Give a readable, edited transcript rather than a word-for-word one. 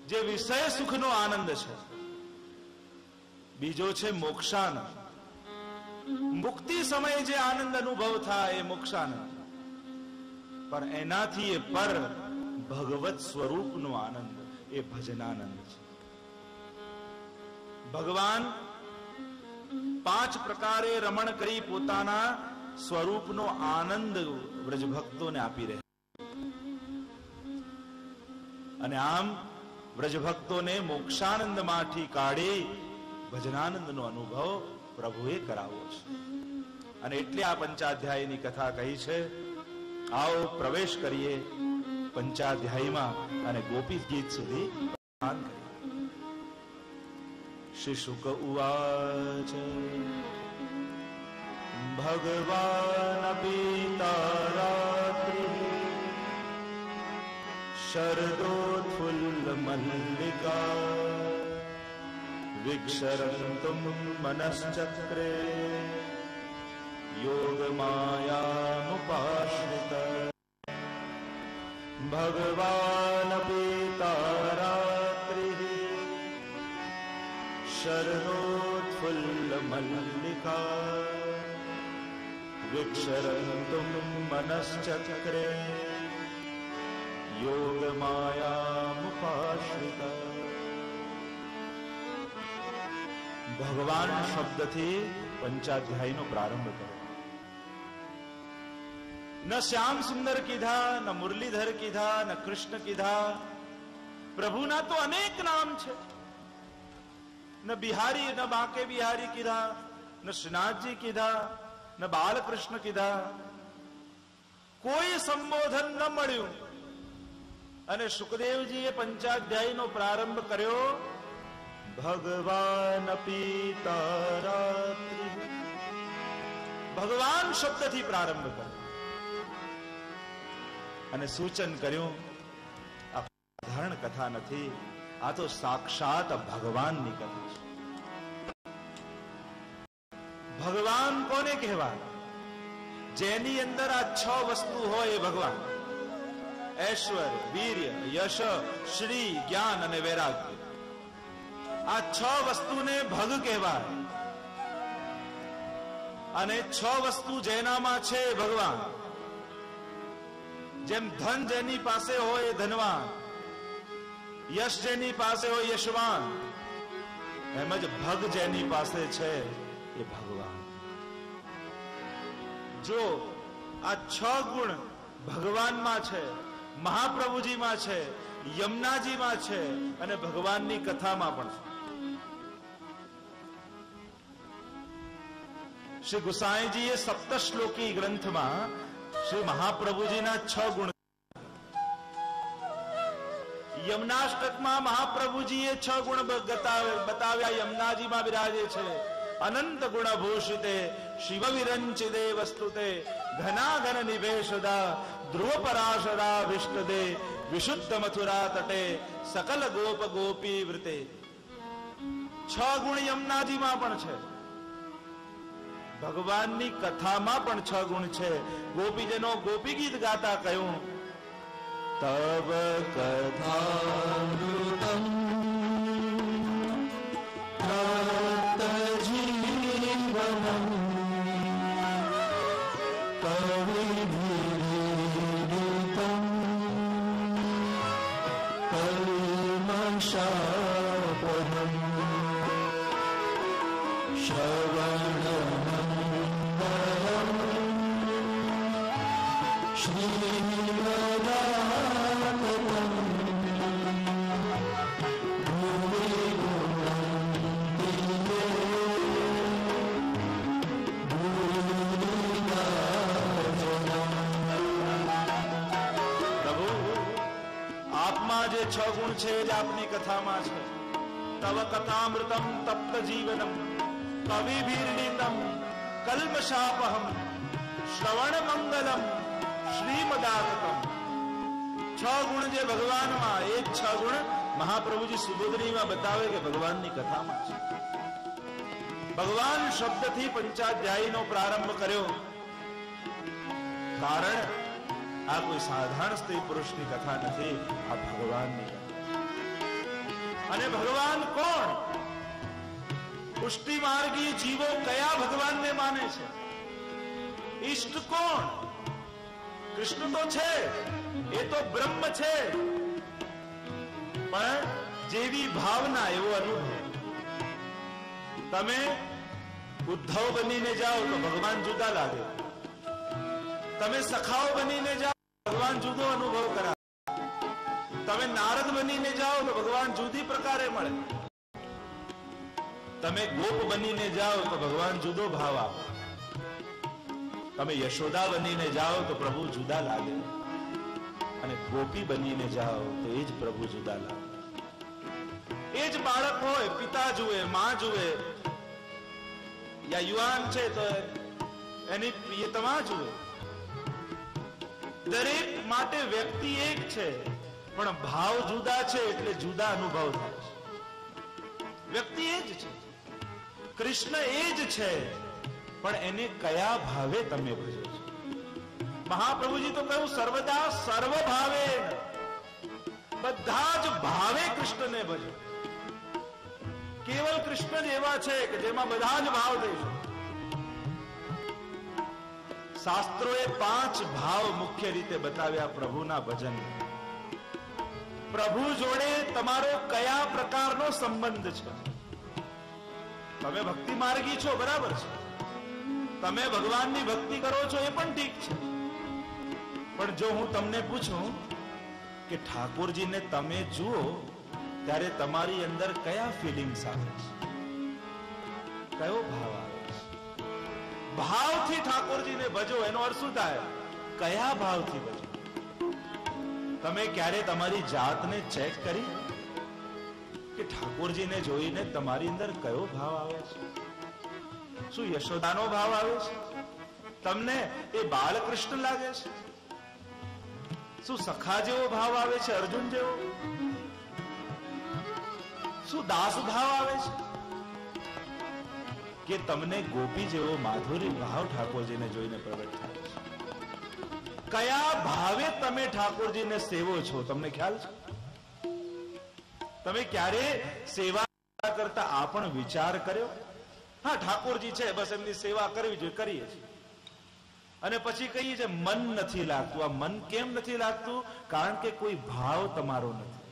જે વિષય સુખનો આનંદ છે, બીજો છે મોક્ષાનંદ. મુક્તિ સમયે જે આનંદ અનુભવ થાય એ મોક્ષાનંદ, પણ એનાથી એ પર ભગવત સ્વરૂપનો આનંદ એ ભજનાનંદ છે. ભગવાન 5 પ્રકારે રમણ કરી પોતાના સ્વરૂપનો આનંદ વ્રજભક્તોને આપી રહ્યા, અને આમ વ્રજભક્તોને મોક્ષાનંદમાંથી કાઢી ભજનાનંદનો અનુભવ પ્રભુએ કરાવવો છે. અને એટલે આ પંચાધ્યાયની કથા કહી છે. આવો પ્રવેશ કરીએ પંચાધ્યાયમાં અને ગોપી ગીત સુધી. શ્રી શુક ઉવાચ ભગવાન પીતારાત્રિ શરદોત્ફુલ્લ મલ્લિકા વિક્ષરંતુમ મનશ્ચક્રે યોગમાયામુપાશ્રિત. ભગવાન પીતારાત્રિ શરદોત્ફુલ્લ મલ્લિકા વિક્ષરંતુમ મનશ્ચક્રે યોગમાયામુપાશ્રિત. ભગવાન શબ્દથી પંચાધ્યાયનો પ્રારંભ કરો. ન શ્યામ સુંદર કીધા, ન મુરલીધર કીધા, ન કૃષ્ણ કીધા. પ્રભુના તો અનેક નામ છે. ન બિહારી, ન બાંકે બિહારી કીધા, ન શ્રીનાથજી કીધા, ન બાલકૃષ્ણ કીધા. કોઈ સંબોધન ન મળ્યું. અને સુખદેવજીએ પંચાધ્યાયનો પ્રારંભ કર્યો ભગવાન પીતારાત્રિ. ભગવાન શબ્દથી પ્રારંભ કર્યો અને સૂચન કર્યું આ સાધારણ કથા નથી, આ તો સાક્ષાત ભગવાનની કથા છે. ભગવાન કોને કહેવાય? જેની અંદર આ 6 વસ્તુ હોય એ ભગવાન. ઐશ્વર્ય, વીર્ય, યશ, શ્રી, જ્ઞાન અને વૈરાગ્ય. આ 6 વસ્તુને ભગ કહેવાય. અને 6 વસ્તુ જેનામાં છે ભગવાન. જેમ ધન જેની પાસે હોય એ ધનવાન, યશ જેની પાસે હોય યશવાન, એમ જ ભગ જેની પાસે છે એ ભગવાન. જો આ 6 ગુણ ભગવાનમાં છે, મહાપ્રભુજીમાં છે, યમુનાજીમાં છે અને ભગવાનની કથામાં પણ છે. શ્રી ગુસાઈજીએ સપ્તશ્લોકી ગ્રંથમાં શ્રી મહાપ્રભુજીના 6 ગુણ, યમુનાષ્ટકમાં મહાપ્રભુજીએ 6 ગુણ બતાવ્યા. યમુનાજીમાં વિરાજે છે. અનંત ગુણ ભૂષિતે શિવ વિરંચિદે વસ્તુતે ઘનાઘન નિવેશદા ધ્રુવ પરાશરા વિષ્ટદે વિશુદ્ધ મથુરા તટે સકલ ગોપ ગોપી વૃતે. 6 ગુણ યમુનાજીમાં પણ છે, ભગવાનની કથામાં પણ 6 ગુણ છે. ગોપીજનો ગોપી ગીત ગાતા કહ્યું તબ કથામૃતમ જીવનમ કવિભીરીડિતમ કલ્મષાપહમ શ્રવણમંગલમ શ્રીમદાતતમ જે 6 ગુણ છે જે આપની કથામાં છે. તવ કથામૃતમ તપ્ત જીવનમ કવિભીર્ણિતમ કલ્મષાપહમ શ્રવણ મંગલમ શ્રીમદાતતમ. 6 ગુણ જે ભગવાનમાં, એ 6 ગુણ મહાપ્રભુજી સુબોધનીમાં બતાવે કે ભગવાનની કથામાં છે. ભગવાન શબ્દથી પંચાધ્યાયનો પ્રારંભ કર્યો, કારણ આ કોઈ સાધારણ સ્ત્રી પુરુષની કથા નથી, આ ભગવાનની કથા. પુષ્ટિ માર્ગી જીવો કયા ભગવાનને માને છે? ઈષ્ટ કોણ? કૃષ્ણ તો છે, એ તો બ્રહ્મ છે, પણ જેવી ભાવના એવો અનુભવ. તમે ઉદ્ધવ બનીને જાઓ તો ભગવાન જુદા લાગે, તમે સખાઓ બનીને જાઓ ભગવાન જુદો અનુભવ કરાવે, તમે નારદ બનીને જાઓ તો ભગવાન જુદી પ્રકારે મળે, તમે ગોપ બનીને જાઓ તો ભગવાન જુદો ભાવ આપે, તમે યશોદા બનીને જાઓ તો પ્રભુ જુદા લાગે, અને ગોપી બનીને જાઓ તો એ જ પ્રભુ જુદા લાગે. એ જ બાળક હોય, પિતા જુએ, માં જુએ, યા યુવાન છે તો એની પ્રિયતમા જુએ. દરેક માટે વ્યક્તિ એક છે, પણ ભાવ જુદા છે એટલે જુદા અનુભવ થાય છે. વ્યક્તિ એ જ છે, કૃષ્ણ એ જ છે, પણ એને કયા ભાવે તમે ભજો છો? મહાપ્રભુજી તો કહ્યું સર્વદા સર્વ ભાવે, બધા જ ભાવે કૃષ્ણને ભજો. કેવલ કૃષ્ણ જ એવા છે કે જેમાં બધા જ ભાવ દેશો. શાસ્ત્રોએ 5 ભાવ મુખ્ય રીતે બતાવ્યા પ્રભુના ભજન. પ્રભુ જોડે તમારો કયા પ્રકારનો સંબંધ છે? તમે ભક્તિ માર્ગી છો, બરાબર છે, તમે ભગવાનની ભક્તિ કરો છો, એ પણ ઠીક છે, પણ જો હું તમને પૂછું કે ઠાકોરજીને તમે જુઓ ત્યારે તમારી અંદર કયા ફિલિંગ્સ આવે છે? કયો ભાવ આવે છે? ભાવથી ઠાકોરજીને ભજો, એનો અર્થ શું થાય? કયા ભાવથી ભજો? તમે ક્યારે તમારી જાતને ચેક કરી કે ઠાકોરજીને જોઈને તમારી અંદર કયો ભાવ આવે છે? શું યશોદાનો ભાવ આવે છે? તમને એ બાલકૃષ્ણ લાગે છે? શું સખા જેવો ભાવ આવે છે, અર્જુન જેવો? શું દાસ ભાવ આવે છે? કે તમને ગોપી જેવો માધુરી ભાવ ઠાકોરજીને જોઈને પ્રગટ થાય છે? કયા ભાવે તમે ઠાકોરજીને સેવો છો? તમને ખ્યાલ છે? તમે ક્યારે સેવા કરતા આ પણ વિચાર કર્યો? હા, ઠાકોરજી છે, બસ એમની સેવા કરવી જોઈએ, કરીએ છીએ, અને પછી કહીએ છે મન નથી લાગતું. આ મન કેમ નથી લાગતું? કારણ કે કોઈ ભાવ તમારો નથી.